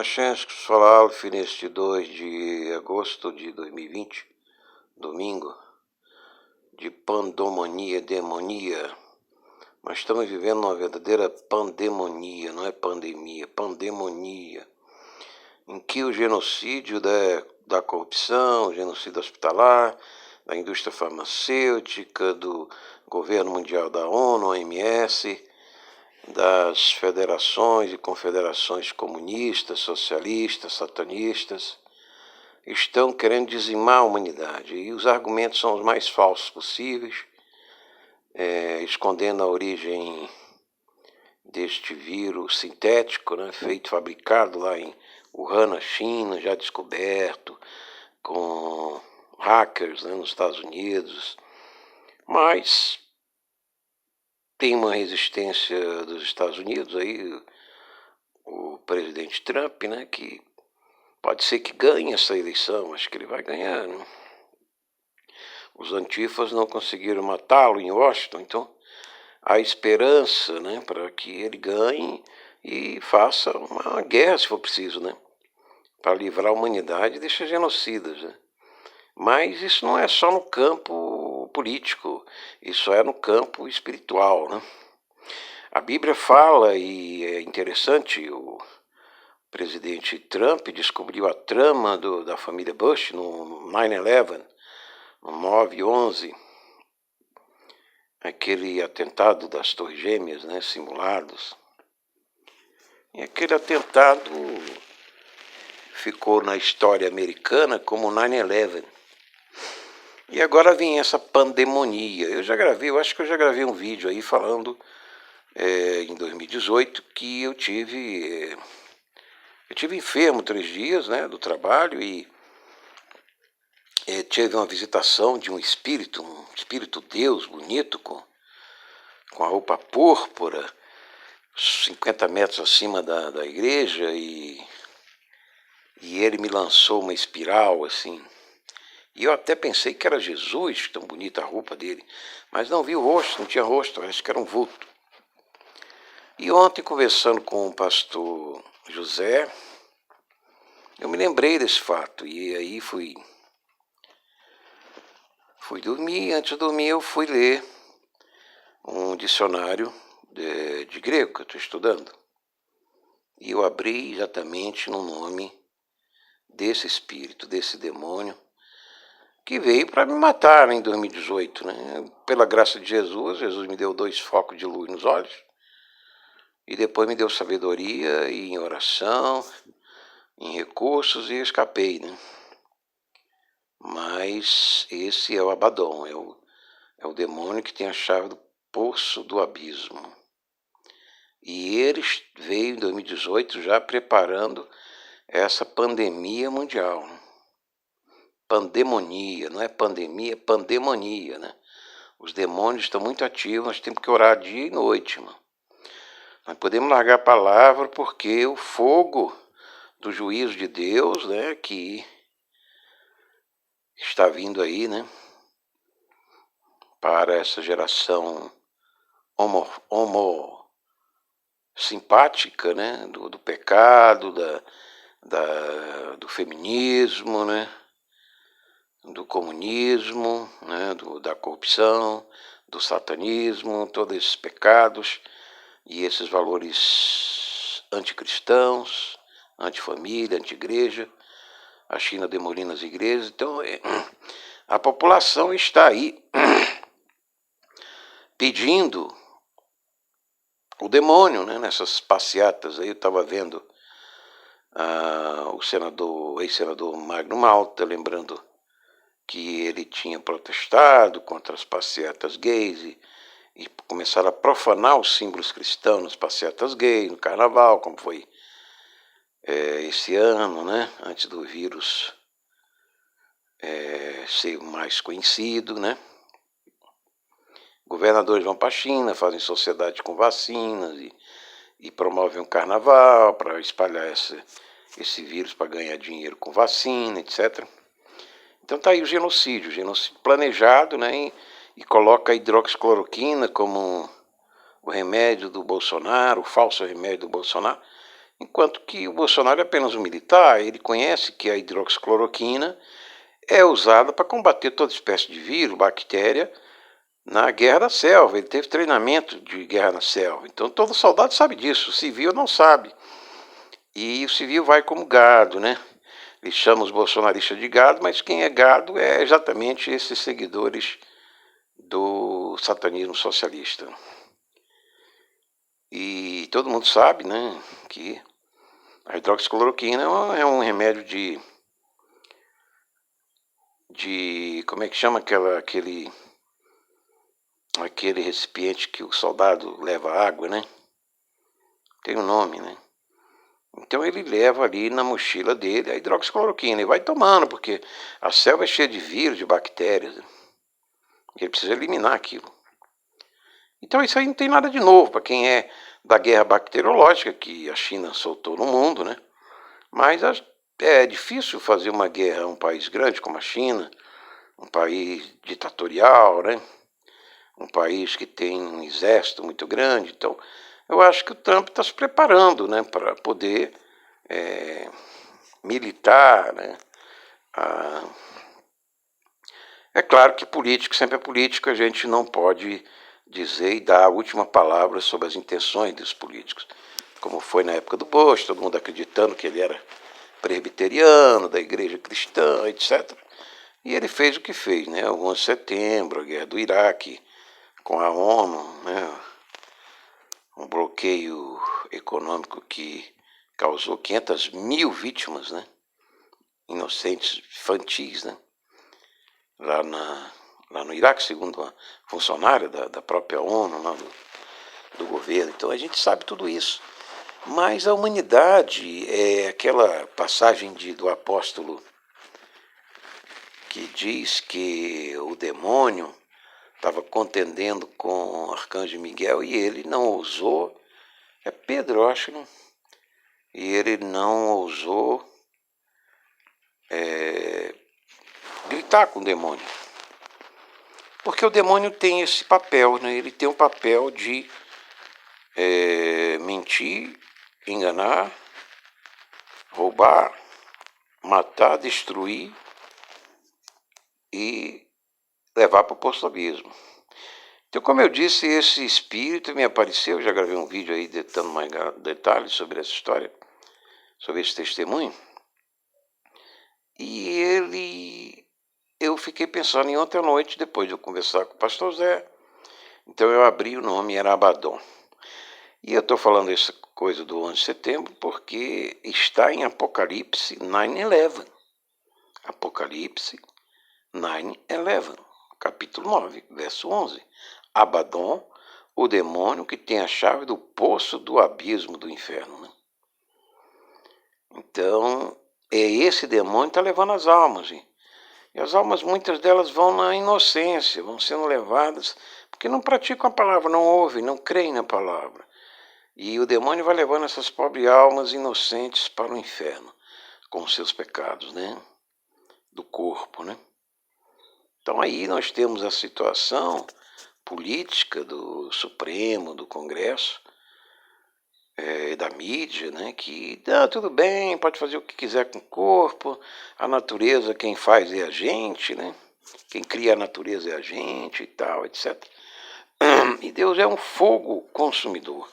Chance Solalf neste 2 de agosto de 2020, domingo, de pandemonia, demonia. Nós estamos vivendo uma verdadeira pandemonia, não é pandemia, pandemonia, em que o genocídio da corrupção, o genocídio hospitalar, da indústria farmacêutica, do governo mundial da ONU, OMS, das federações e confederações comunistas, socialistas, satanistas, estão querendo dizimar a humanidade. E os argumentos são os mais falsos possíveis, escondendo a origem deste vírus sintético, né, fabricado lá em Wuhan, na China, já descoberto, com hackers, né, nos Estados Unidos. Mas tem uma resistência dos Estados Unidos aí, o presidente Trump, né, que pode ser que ganhe essa eleição, acho que ele vai ganhar, né? Os antifas não conseguiram matá-lo em Washington, então há esperança, né, para que ele ganhe e faça uma guerra, se for preciso, né, para livrar a humanidade desses genocidas, né? Mas isso não é só no campo político, isso é no campo espiritual, né? A Bíblia fala, e é interessante, o presidente Trump descobriu a trama da família Bush no 9/11, no 9/11, aquele atentado das Torres Gêmeas, né, simulados. E aquele atentado ficou na história americana como 9/11. E agora vem essa pandemonia. Eu acho que eu já gravei um vídeo aí falando em 2018 que eu tive enfermo 3 dias, né, do trabalho, e tive uma visitação de um espírito Deus bonito, com a roupa púrpura, 50 metros acima da igreja, e ele me lançou uma espiral assim. E eu até pensei que era Jesus, tão bonita a roupa dele, mas não vi o rosto, não tinha rosto, acho que era um vulto. E ontem, conversando com o pastor José, eu me lembrei desse fato, e aí fui dormir. Antes de dormir eu fui ler um dicionário de grego que eu estou estudando. E eu abri exatamente no nome desse espírito, desse demônio, que veio para me matar, né, em 2018. Né? Pela graça de Jesus, Jesus me deu 2 focos de luz nos olhos, e depois me deu sabedoria e em oração, em recursos, e eu escapei, né? Mas esse é o Abaddon, é o demônio que tem a chave do poço do abismo. E ele veio em 2018 já preparando essa pandemia mundial. Pandemonia, não é pandemia, é pandemonia, né? Os demônios estão muito ativos, nós temos que orar dia e noite, mano. Nós podemos largar a palavra porque o fogo do juízo de Deus, né, que está vindo aí, né, para essa geração homo simpática, né, do pecado, do feminismo, né, do comunismo, né, da corrupção, do satanismo, todos esses pecados e esses valores anticristãos, antifamília, anti-igreja. A China demolindo as igrejas. Então, a população está aí pedindo o demônio, né, nessas passeatas aí. Eu estava vendo o ex-senador Magno Malta, lembrando que ele tinha protestado contra as passeatas gays e começaram a profanar os símbolos cristãos nas passeatas gays, no carnaval, como foi esse ano, né, antes do vírus ser mais conhecido, né? Governadores vão para a China, fazem sociedade com vacinas e promovem um carnaval para espalhar esse vírus para ganhar dinheiro com vacina, etc. Então está aí o genocídio planejado, né? E coloca a hidroxicloroquina como o remédio do Bolsonaro, o falso remédio do Bolsonaro. enquanto que o Bolsonaro é apenas um militar, ele conhece que a hidroxicloroquina é usada para combater toda espécie de vírus, bactéria, na guerra da selva. Ele teve treinamento de guerra na selva. Então todo soldado sabe disso, o civil não sabe. E o civil vai como gado, né? Eles chamam os bolsonaristas de gado, mas quem é gado é exatamente esses seguidores do satanismo socialista. E todo mundo sabe, né, que a hidroxicloroquina é um remédio como é que chama aquele recipiente que o soldado leva água, né? Tem um nome, né? Então ele leva ali na mochila dele a hidroxicloroquina e vai tomando, porque a selva é cheia de vírus, de bactérias. Ele precisa eliminar aquilo. Então isso aí não tem nada de novo para quem é da guerra bacteriológica que a China soltou no mundo, né? Mas é difícil fazer uma guerra a um país grande como a China, um país ditatorial, né? Um país que tem um exército muito grande. Então, eu acho que o Trump está se preparando, né, para poder militar, né? É claro que político sempre é político, a gente não pode dizer e dar a última palavra sobre as intenções dos políticos, como foi na época do Bush, todo mundo acreditando que ele era presbiteriano, da igreja cristã, etc. E ele fez o que fez, né? O 11 de setembro, a guerra do Iraque com a ONU, né? Um bloqueio econômico que causou 500 mil vítimas, né? Inocentes, infantis, né? Lá no Iraque, segundo uma funcionária da própria ONU, lá do governo. Então a gente sabe tudo isso. Mas a humanidade é aquela passagem do apóstolo que diz que o demônio estava contendendo com o arcanjo Miguel e ele não ousou. É Pedro, eu acho, né? E ele não ousou gritar com o demônio. Porque o demônio tem esse papel, né? Ele tem o papel de mentir, enganar, roubar, matar, destruir e levar para o posto abismo. Então, como eu disse, esse espírito me apareceu, eu já gravei um vídeo aí dando mais detalhes sobre essa história, sobre esse testemunho. E eu fiquei pensando em ontem à noite, depois de eu conversar com o pastor Zé. Então eu abri o nome, era Abaddon. E eu estou falando essa coisa do 11 de setembro porque está em Apocalipse 9:11. Apocalipse 9:11, capítulo 9, verso 11. Abaddon, o demônio que tem a chave do poço do abismo do inferno. Né? Então, é esse demônio que está levando as almas. E as almas, muitas delas vão na inocência, vão sendo levadas, porque não praticam a palavra, não ouvem, não creem na palavra. E o demônio vai levando essas pobres almas inocentes para o inferno, com os seus pecados, né? Do corpo, né? Então aí nós temos a situação política do Supremo, do Congresso, da mídia, né? Que tudo bem, pode fazer o que quiser com o corpo, a natureza quem faz é a gente, né? Quem cria a natureza é a gente e tal, etc. E Deus é um fogo consumidor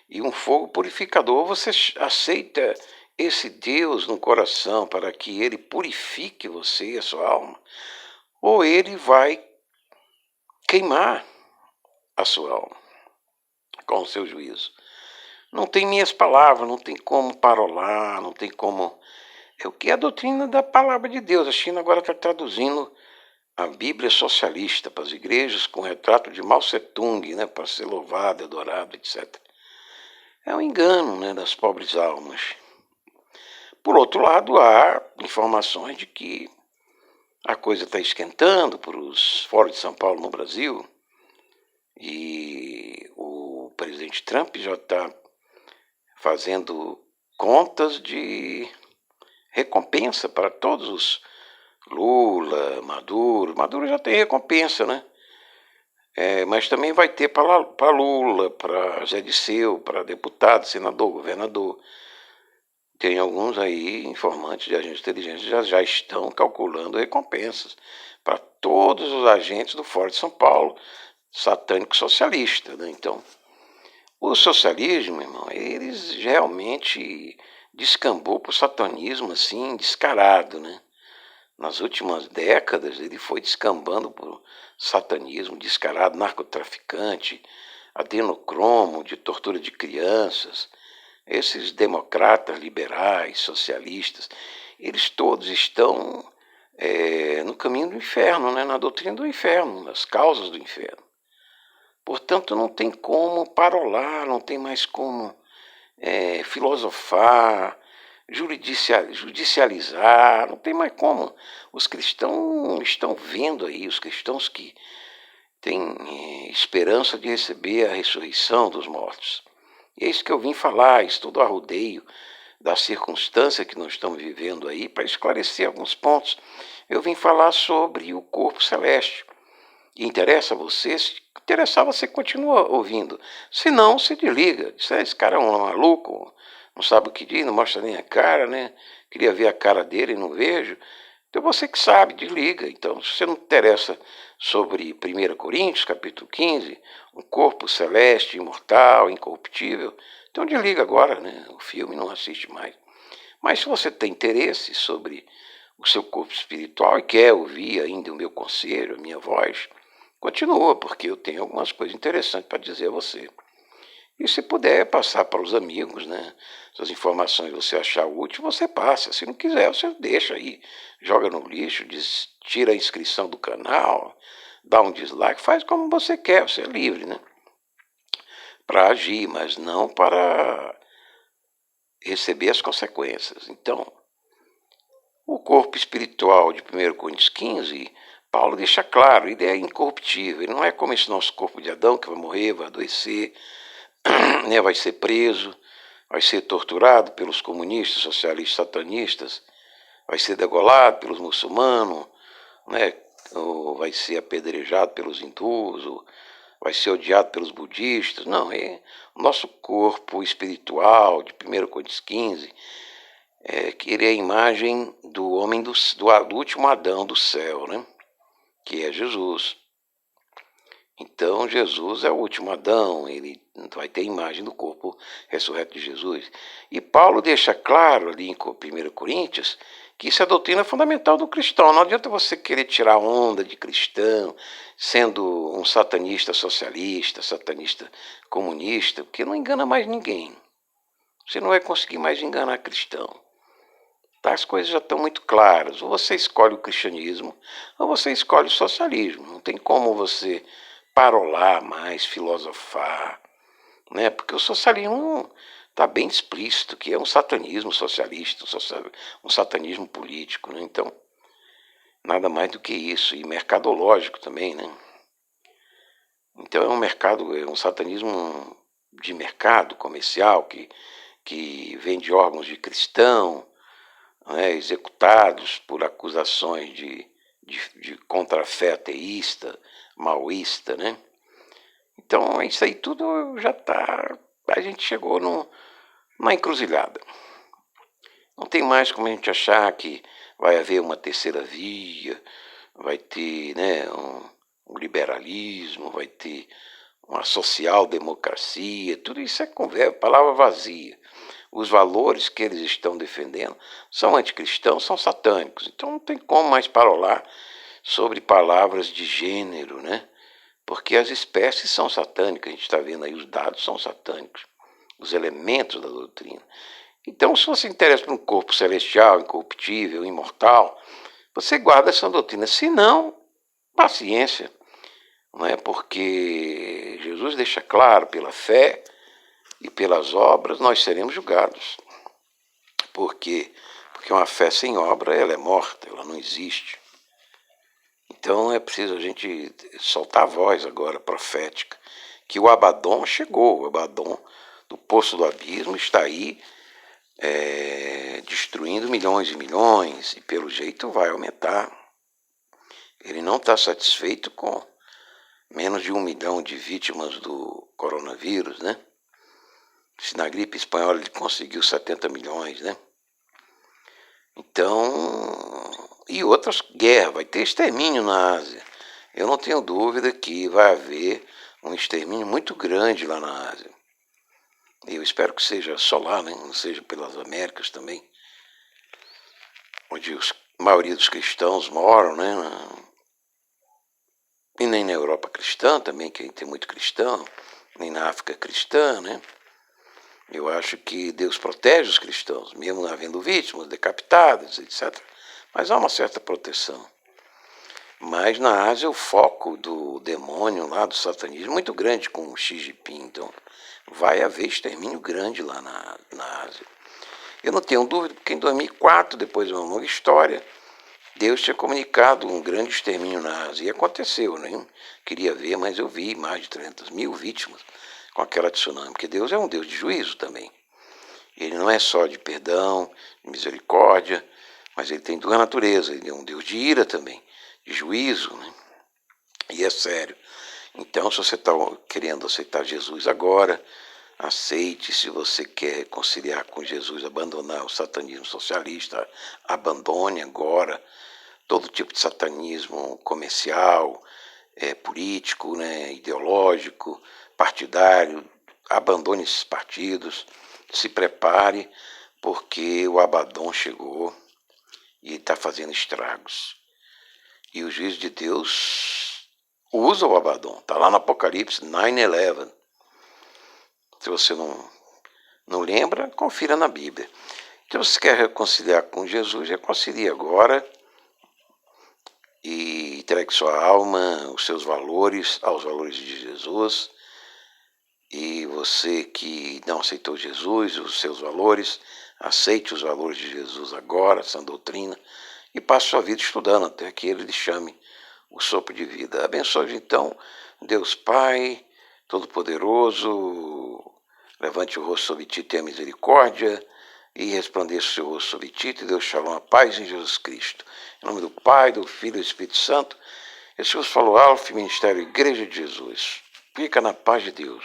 e um fogo purificador. Você aceita esse Deus no coração para que ele purifique você e a sua alma, ou ele vai queimar a sua alma com o seu juízo. Não tem minhas palavras, não tem como parolar, não tem como. É o que é a doutrina da palavra de Deus. A China agora está traduzindo a Bíblia socialista para as igrejas com retrato de Mao Tse-tung, né, para ser louvado, adorado, etc. É um engano, né, das pobres almas. Por outro lado, há informações de que a coisa está esquentando para os fóruns de São Paulo no Brasil e o presidente Trump já está fazendo contas de recompensa para todos os Lula, Maduro. Maduro já tem recompensa, né? Mas também vai ter para Lula, para Zé Disseu, para deputado, senador, governador. tem alguns aí, informantes de agentes de inteligência, já estão calculando recompensas para todos os agentes do Foro de São Paulo, satânico socialista, né? Então, o socialismo, irmão, eles realmente descambou para o satanismo, assim, descarado, né? Nas últimas décadas, ele foi descambando para o satanismo descarado, narcotraficante, adenocromo, de tortura de crianças. Esses democratas, liberais, socialistas, eles todos estão no caminho do inferno, né? Na doutrina do inferno, nas causas do inferno. Portanto, não tem como parolar, não tem mais como filosofar, judicializar, não tem mais como. Os cristãos estão vendo aí, os cristãos que têm esperança de receber a ressurreição dos mortos. E é isso que eu vim falar, isso tudo a rodeio da circunstância que nós estamos vivendo aí, para esclarecer alguns pontos. Eu vim falar sobre o corpo celeste. E interessa a você? Se interessar, você continua ouvindo. Se não, se desliga. Diz, esse cara é um maluco, não sabe o que diz, não mostra nem a cara, né? Queria ver a cara dele e não vejo. Então você que sabe, desliga. Então, se você não interessa sobre 1 Coríntios, capítulo 15, um corpo celeste, imortal, incorruptível, então desliga agora, né? O filme, não assiste mais. Mas se você tem interesse sobre o seu corpo espiritual e quer ouvir ainda o meu conselho, a minha voz, continua, porque eu tenho algumas coisas interessantes para dizer a você. E se puder passar para os amigos, né? Essas informações você achar útil, você passa. Se não quiser, você deixa aí, joga no lixo, tira a inscrição do canal, dá um dislike, faz como você quer, você é livre, né? Para agir, mas não para receber as consequências. Então, o corpo espiritual de 1 Coríntios 15, Paulo deixa claro, ele é incorruptível, ele não é como esse nosso corpo de Adão, que vai morrer, vai adoecer, né, vai ser preso, vai ser torturado pelos comunistas, socialistas, satanistas, vai ser degolado pelos muçulmanos, né, ou vai ser apedrejado pelos hindus, ou vai ser odiado pelos budistas. Não, é o nosso corpo espiritual de 1 Coríntios 15, que ele é a imagem do homem do último Adão do céu, né, que é Jesus. Então, Jesus é o último Adão, ele vai ter a imagem do corpo ressurreto de Jesus. E Paulo deixa claro ali em 1 Coríntios que isso é a doutrina fundamental do cristão. Não adianta você querer tirar onda de cristão, sendo um satanista socialista, satanista comunista, porque não engana mais ninguém. Você não vai conseguir mais enganar cristão. Tá, as coisas já estão muito claras. Ou você escolhe o cristianismo, ou você escolhe o socialismo. Não tem como você parolar mais, filosofar, né? Porque o socialismo está bem explícito, que é um satanismo socialista, um satanismo político, né? Então, nada mais do que isso, e mercadológico também, né? Então é um satanismo de mercado comercial que vende órgãos de cristão, né, executados por acusações de contrafé ateísta, maoísta, né? Então, isso aí tudo já está. A gente chegou numa encruzilhada. Não tem mais como a gente achar que vai haver uma terceira via, vai ter, né, um liberalismo, vai ter uma social-democracia. Tudo isso é conversa, palavra vazia. Os valores que eles estão defendendo são anticristãos, são satânicos. Então não tem como mais parolar sobre palavras de gênero, né? Porque as espécies são satânicas, a gente está vendo aí, os dados são satânicos, os elementos da doutrina. Então, se você se interessa por um corpo celestial, incorruptível, imortal, você guarda essa doutrina. Se não, paciência. Não é? Porque Jesus deixa claro, pela fé e pelas obras nós seremos julgados. Por quê? Porque uma fé sem obra, ela é morta, ela não existe. Então é preciso a gente soltar a voz agora profética, que o Abaddon chegou, o Abaddon do poço do abismo está aí destruindo milhões e milhões, e pelo jeito vai aumentar. Ele não está satisfeito com menos de 1 milhão de vítimas do coronavírus, né? Se na gripe espanhola ele conseguiu 70 milhões, né? Então, e outras guerras, vai ter extermínio na Ásia. Eu não tenho dúvida que vai haver um extermínio muito grande lá na Ásia. Eu espero que seja só lá, né? Não seja pelas Américas também, onde a maioria dos cristãos moram, né? E nem na Europa cristã também, que tem muito cristão, nem na África cristã, né? Eu acho que Deus protege os cristãos, mesmo havendo vítimas, decapitados, etc. Mas há uma certa proteção. Mas na Ásia o foco do demônio lá, do satanismo, é muito grande com o Xi Jinping. Então vai haver extermínio grande lá na Ásia. Eu não tenho dúvida, porque em 2004, depois de uma longa história, Deus tinha comunicado um grande extermínio na Ásia. E aconteceu, né? Queria ver, mas eu vi mais de 300 mil vítimas com aquela tsunami. Porque Deus é um Deus de juízo também. Ele não é só de perdão, de misericórdia, mas ele tem duas naturezas. Ele é um Deus de ira também, de juízo, né? E é sério. Então, se você está querendo aceitar Jesus agora, aceite. Se você quer conciliar com Jesus, abandonar o satanismo socialista, abandone agora todo tipo de satanismo comercial, político, né, ideológico, partidário. Abandone esses partidos, se prepare, porque o Abaddon chegou e está fazendo estragos. E o juízo de Deus usa o Abaddon. Está lá no Apocalipse 9:11. Se você não lembra, confira na Bíblia. Então, se você quer reconciliar com Jesus, reconcilie agora e entregue sua alma, os seus valores, aos valores de Jesus. E você que não aceitou Jesus, os seus valores, aceite os valores de Jesus agora, essa doutrina, e passe sua vida estudando até que ele lhe chame o sopro de vida. Abençoe então, Deus Pai Todo-Poderoso, levante o rosto sobre ti, tenha misericórdia, e resplandeça o seu rosto sobre ti, e Deus shalom, a paz em Jesus Cristo. Em nome do Pai, do Filho e do Espírito Santo, esse vos falou Alfa, Ministério Igreja de Jesus. Fica na paz de Deus.